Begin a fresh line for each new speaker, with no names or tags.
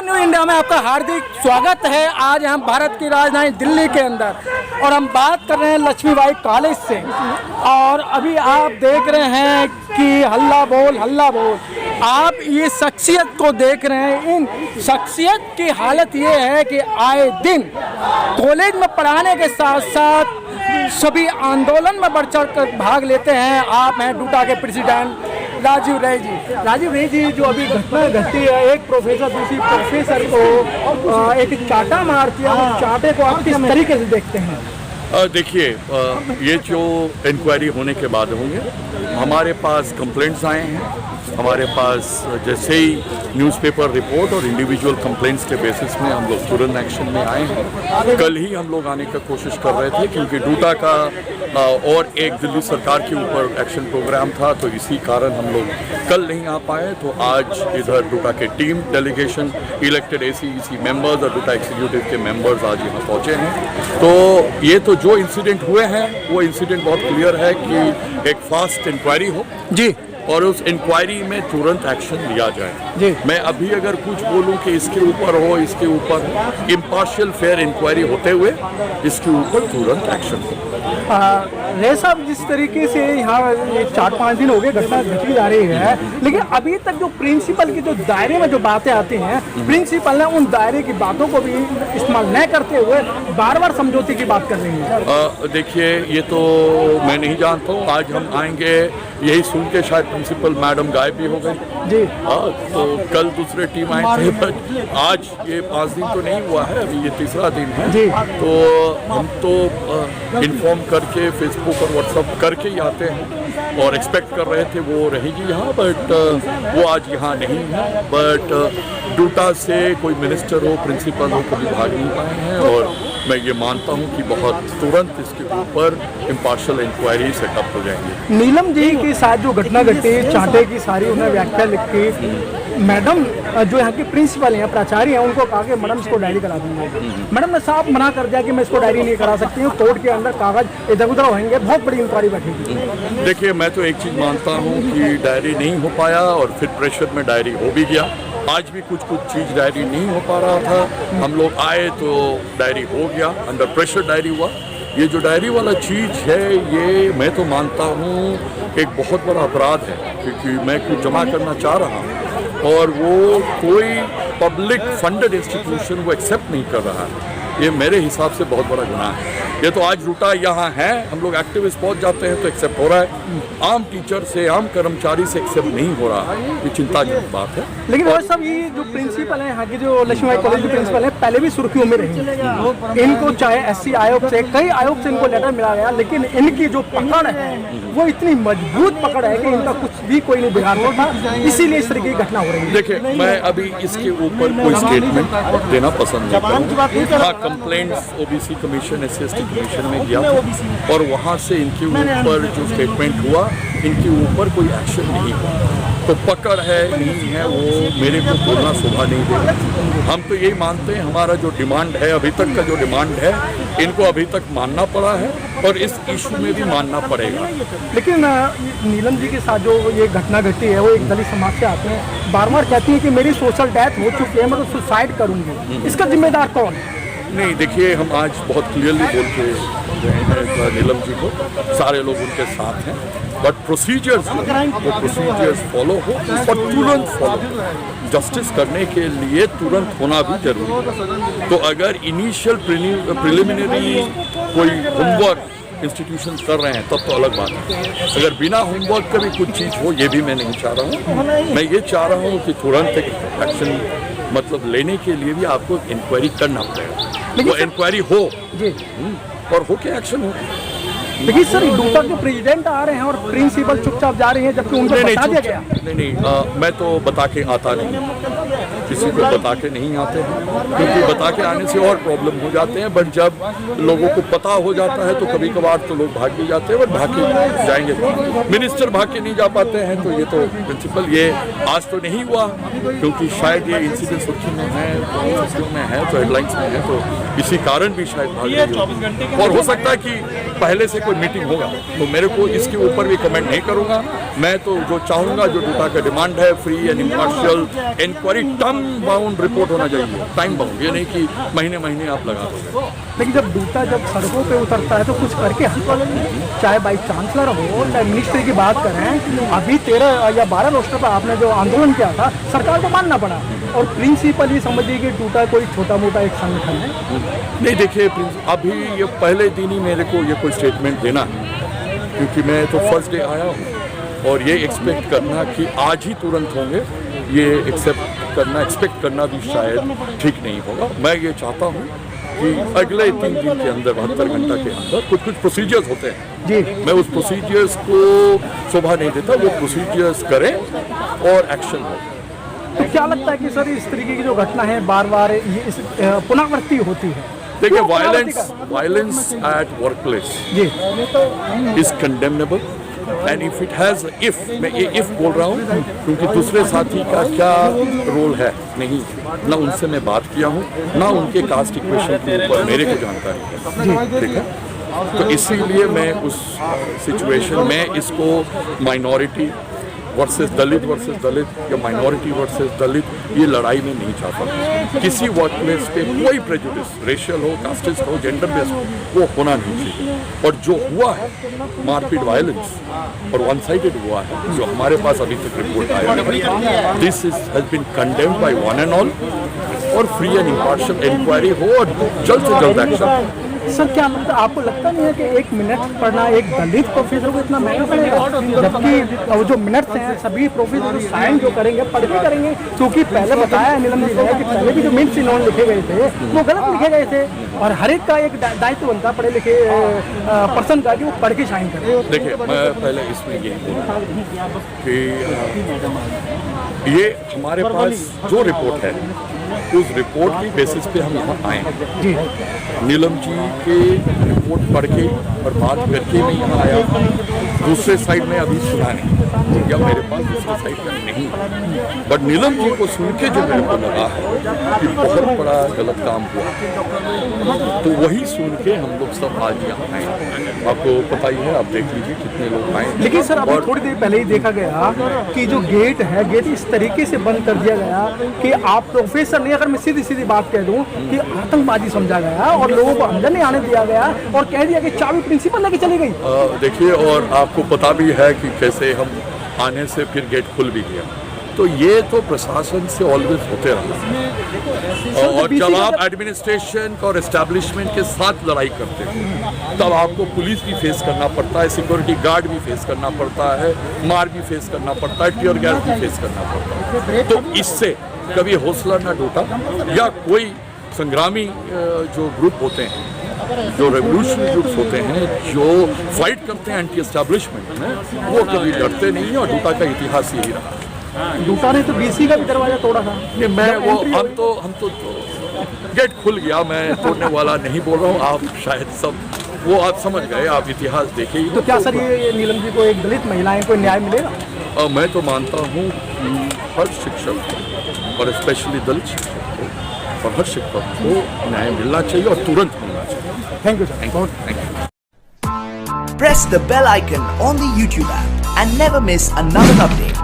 Nation new India में आपका हार्दिक स्वागत है। आज हम भारत की राजधानी दिल्ली के अंदर और हम बात कर रहे हैं लक्ष्मीबाई कॉलेज से। और अभी आप देख रहे हैं कि हल्ला बोल आप ये शख्सियत को देख रहे हैं। इन शख्सियत की हालत ये है कि आए दिन कॉलेज में पढ़ाने के साथ साथ सभी आंदोलन में बढ़ चढ़ कर भाग लेते हैं। आप हैं डूटा के प्रेसिडेंट राजीव रे जी, जो अभी घटना घटी है, एक प्रोफेसर दूसरी प्रोफेसर को एक चाटा मार दिया, उस चाटे को आप किस तरीके से देखते हैं?
देखिए, ये जो इंक्वायरी होने के बाद होंगे, हमारे पास कंप्लेंट्स आए हैं। हमारे पास जैसे ही न्यूज़पेपर रिपोर्ट और इंडिविजुअल कंप्लेंट्स के बेसिस में हम लोग तुरंत एक्शन में आए हैं। कल ही हम लोग आने का कोशिश कर रहे थे क्योंकि डूटा का और एक दिल्ली सरकार के ऊपर एक्शन प्रोग्राम था, तो इसी कारण हम लोग कल नहीं आ पाए। तो आज इधर डूटा के team delegation, elected ACEC members और डूटा एग्जीक्यूटिव के मेंबर्स आज यहाँ पहुँचे हैं। तो ये तो जो इंसिडेंट हुए हैं वो इंसिडेंट बहुत क्लियर है कि एक फास्ट इंक्वायरी हो
जी,
और उस इंक्वायरी में तुरंत एक्शन लिया जाए
जी।
मैं अभी अगर कुछ बोलूं कि इसके ऊपर हो, इसके ऊपर हो, इम्पार्शियल फेयर इंक्वायरी होते हुए इसके ऊपर तुरंत एक्शन हो।
रे साहब, जिस तरीके से यहाँ 4-5 दिन हो गए घटना घटी जा रही है, लेकिन अभी तक जो प्रिंसिपल की जो दायरे में जो बातें आती हैं, प्रिंसिपल ने उन दायरे की बातों को भी इस्तेमाल न करते हुए बार बार समझौते की बात कर रही है।
देखिए, ये तो मैं नहीं जानता हूँ। आज हम आएंगे यही सुन के शायद प्रिंसिपल मैडम गायब भी हो गई
जी।
तो कल दूसरे टीम आए थे, बट आज ये 5 दिन तो नहीं हुआ है, अभी ये तीसरा दिन है
जी।
तो हम तो इन्फॉर्म करके फेसबुक और व्हाट्सएप करके ही आते हैं और एक्सपेक्ट कर रहे थे वो रहेगी यहाँ, बट वो आज यहाँ नहीं है। बट डूटा से कोई मिनिस्टर हो, प्रिंसिपल हो, कभी भाग नहीं पाए हैं और मैं ये मानता हूँ कि बहुत तुरंत इसके ऊपर इम्पार्शियल इंक्वायरी सेटअप हो जाएंगे।
नीलम जी के साथ जो घटना घटी, चाटे की सारी उन्हें व्याख्या लिखी, मैडम जो यहाँ की प्रिंसिपल हैं, प्राचार्य हैं, उनको कहा कि मैडम इसको डायरी करा दूंगी। मैडम ने साफ मना कर दिया कि मैं इसको डायरी नहीं करा सकती हूँ, कोर्ट के अंदर कागज इधर उधर होंगे, बहुत बड़ी इंक्वायरी बैठेगी।
देखिए, मैं तो एक चीज़ मानता हूँ कि डायरी नहीं हो पाया और फिर प्रेशर में डायरी हो भी गया। आज भी कुछ चीज़ डायरी नहीं हो पा रहा था, हम लोग आए तो डायरी हो गया, अंडर प्रेशर डायरी हुआ। ये जो डायरी वाला चीज़ है, ये मैं तो मानता हूँ एक बहुत बड़ा अपराध है, क्योंकि मैं कुछ जमा करना चाह रहा हूँ और वो कोई पब्लिक फंडेड इंस्टीट्यूशन वो एक्सेप्ट नहीं कर रहा है। ये मेरे हिसाब से बहुत बड़ा गुनाह है। ये तो आज डूटा यहाँ है, हम लोग एक्टिविस्ट पहुँच जाते हैं तो एक्सेप्ट हो रहा है, आम टीचर से, आम कर्मचारी से एक्सेप्ट नहीं हो रहा है। ये चिंताजनक बात है।
लेकिन और सब ये जो प्रिंसिपल है यहाँ की, जो लक्ष्मीबाई कॉलेज के प्रिंसिपल है, पहले भी सुर्खियों में रही। इनको चाहे SC आयोग से, कई आयोग से इनको लेटर मिला गया, लेकिन इनकी जो पकड़ है वो इतनी मजबूत पकड़ है कि इनका कुछ भी कोई नहीं बिगाड़ सकता, इसीलिए इस तरह की घटना हो रही है।
देखिए, मैं अभी इसके ऊपर कोई स्टेटमेंट देना पसंद नहीं करूँगा। हाँ, complaints OBC commission, SC commission में गया और वहाँ से इनके ऊपर जो स्टेटमेंट हुआ, इनके ऊपर कोई एक्शन नहीं हुआ। तो पकड़ है नहीं है वो मेरे को बोलना शोभा नहीं देगा। हम तो यही मानते हैं, हमारा जो डिमांड है, अभी तक का जो डिमांड है, इनको अभी तक मानना पड़ा है और इस इशू में भी मानना पड़ेगा।
लेकिन नीलम जी के साथ जो ये घटना घटी है, वो एक दलित समाज से आते हैं, बार बार कहती हैं कि मेरी सोशल डेथ हो चुकी है, मैं तो सुसाइड करूँगी, इसका जिम्मेदार कौन?
नहीं, देखिए, हम आज बहुत क्लियरली बोल के गए हैं नीलम जी को, सारे लोग उनके साथ हैं, बट प्रोसीजर्स वो प्रोसीजर्स फॉलो हो और तुरंत फॉलो। जस्टिस करने के लिए तुरंत होना भी जरूरी है। तो अगर इनिशियल प्रिलिमिनरी कोई होमवर्क इंस्टीट्यूशन कर रहे हैं तब तो अलग बात है। अगर बिना होमवर्क का भी कुछ चीज़ हो, ये भी मैं नहीं चाह रहा हूँ। मैं ये चाह रहा हूँ कि तुरंत एक एक्शन मतलब लेने के लिए भी आपको इंक्वायरी करना पड़ेगा, वो इंक्वायरी हो
जी
और हो के एक्शन हो।
लेकिन सर, डूटा के प्रेसिडेंट आ रहे हैं और प्रिंसिपल चुपचाप जा रही हैं, जबकि उनको बता दिया गया।
नहीं, मैं तो बता के आता नहीं, किसी को बता के नहीं आते हैं, क्योंकि बता के आने से और प्रॉब्लम हो जाते हैं। बट जब लोगों को पता हो जाता है तो कभी कभार तो लोग भाग भी जाते हैं, बट भाग के जाएंगे, मिनिस्टर भाग के नहीं जा पाते हैं। तो ये तो प्रिंसिपल, ये आज तो नहीं हुआ क्योंकि शायद ये इंसिडेंट सुर्खी में है, तो हेडलाइंस में है, तो इसी कारण भी शायद भाग गई। और हो सकता है कि पहले से कोई मीटिंग होगा, तो मेरे को इसके ऊपर भी कमेंट नहीं करूंगा। मैं तो जो चाहूंगा, जो डूटा का डिमांड है, free and impartial inquiry, term bound report होना चाहिए, टाइम बाउंड, ये नहीं कि महीने महीने आप लगा दो।
लेकिन जब दूटा जब सड़कों पे उतरता है तो कुछ करके चाहे वाइस चांसलर हो चाहे मिनिस्ट्री की बात करें, अभी 13 या 12 रोस्टर पर आपने जो आंदोलन किया था सरकार को मानना पड़ा और प्रिंसिपली समझिए कि टूटा कोई छोटा मोटा एक संगठन है।
नहीं देखिए अभी ये पहले दिन ही मेरे को ये कोई स्टेटमेंट देना है, क्योंकि मैं तो फर्स्ट डे आया हूँ और ये एक्सपेक्ट करना कि आज ही तुरंत होंगे, ये एक्सपेक्ट करना भी शायद ठीक नहीं होगा। मैं ये चाहता हूँ कि अगले 3 दिन के अंदर 72 घंटा के अंदर कुछ प्रोसीजर्स होते हैं
जी,
मैं उस प्रोसीजर्स को शोभा नहीं देता, वो प्रोसीजर्स करें और एक्शन हो।
तो क्या लगता है कि सर इस तरीके की जो घटना है बार बार ये इस पुनरावृत्ति होती है?
देखिए violence at work place
ji
is condemnable and if it has मैं ये इफ बोल रहा हूँ क्योंकि दूसरे साथी का क्या रोल है नहीं, ना उनसे मैं बात किया हूँ ना उनके कास्ट इक्वेशन के ऊपर मेरे को जानकारी है, ठीक है। तो इसीलिए मैं उस सिचुएशन में इसको माइनॉरिटी वर्सेस दलित या माइनॉरिटी वर्सेस दलित ये लड़ाई में नहीं चाहता। किसी वर्क प्लेस पे कोई प्रेजुडिस रेशियल हो, कास्टिस्ट हो, जेंडर बेस्ड हो, वो होना नहीं चाहिए। और जो हुआ है मारपीट वायलेंस और वन साइडेड हुआ है जो हमारे पास अभी तक रिपोर्ट आया, this has been condemned by one and all और फ्री एंड इम्पार्शियल इंक्वायरी हो और जल्द से जल्द एक्शन।
सर क्या मतलब आपको लगता नहीं है कि 1 मिनट पढ़ना एक दलित प्रोफेसर को इतना महंगा पड़ेगा, जबकि जो मिनट्स हैं सभी प्रोफेसर साइन जो करेंगे पढ़ के करेंगे, क्योंकि पहले बताया नीलम जी ने कि पहले भी जो मिनट्स इन्होंने लिखे गए थे वो गलत लिखे गए थे और हर एक का एक दायित्व बनता पढ़े लिखे पर्सन का कि वो पढ़ के साइन करे।
देखिए मैं पहले इसमें ये बोलूँ कि ये हमारे पास जो रिपोर्ट है उस रिपोर्ट की बेसिस पे हम यहाँ आए हैं।
जी
नीलम जी के रिपोर्ट पढ़ के और बात करके मैं यहाँ आया। दूसरे साइड में अभी सुना नहीं या मेरे पास दूसरे साइड का नहीं, बट नीलम जी को सुन के जो मेरे को लगा है कि बहुत बड़ा गलत काम हुआ, तो वही सुन के हम लोग सब आज यहाँ आए। आपको पता ही है, आप देख लीजिए कितने लोग आए।
लेकिन सर अभी थोड़ी देर पहले ही देखा गया कि जो गेट है गेट इस तरीके से बंद कर दिया गया कि आप प्रोफेसर नहीं, अगर मैं सीधी बात कह दूं कि आतंकवादी समझा गया और लोगों को अंदर नहीं आने दिया गया और कह दिया कि चाबी प्रिंसिपल लेके चली गई।
देखिए और आपको पता भी है कि कैसे हम आने से फिर गेट खुल भी गया, तो ये तो प्रशासन से ऑलवेज होते रहा। और जब आप एडमिनिस्ट्रेशन और एस्टैब्लिशमेंट के साथ लड़ाई करते हैं तब आपको पुलिस भी फेस करना पड़ता है, सिक्योरिटी गार्ड भी फेस करना पड़ता है, मार भी फेस करना पड़ता है, टियर गैस भी फेस करना पड़ता है। तो इससे कभी हौसला ना टूटा या कोई संग्रामी जो ग्रुप होते हैं, जो रेवोल्यूशनरी ग्रुप्स होते हैं, जो फाइट करते हैं एंटी एस्टैब्लिशमेंट में, वो कभी डरते नहीं और डूटा का इतिहास यही रहा।
डूटा ने तो बीसी का भी दरवाजा तोड़ा था।
नहीं मैं वो हम तो गेट खुल गया, मैं तोड़ने वाला नहीं बोल रहा हूँ। आप शायद सब वो आप समझ गए, आप इतिहास देखे ही।
तो क्या सर ये नीलम जी को एक दलित महिलाएं को न्याय मिलेगा?
मैं तो मानता हूँ कि हर शिक्षक और स्पेशली दलित शिक्षक को और हर शिक्षक को न्याय मिलना चाहिए और तुरंत मिलना चाहिए।
Thank you sir.
Thank you.
Press the bell icon on the YouTube app and never miss another update.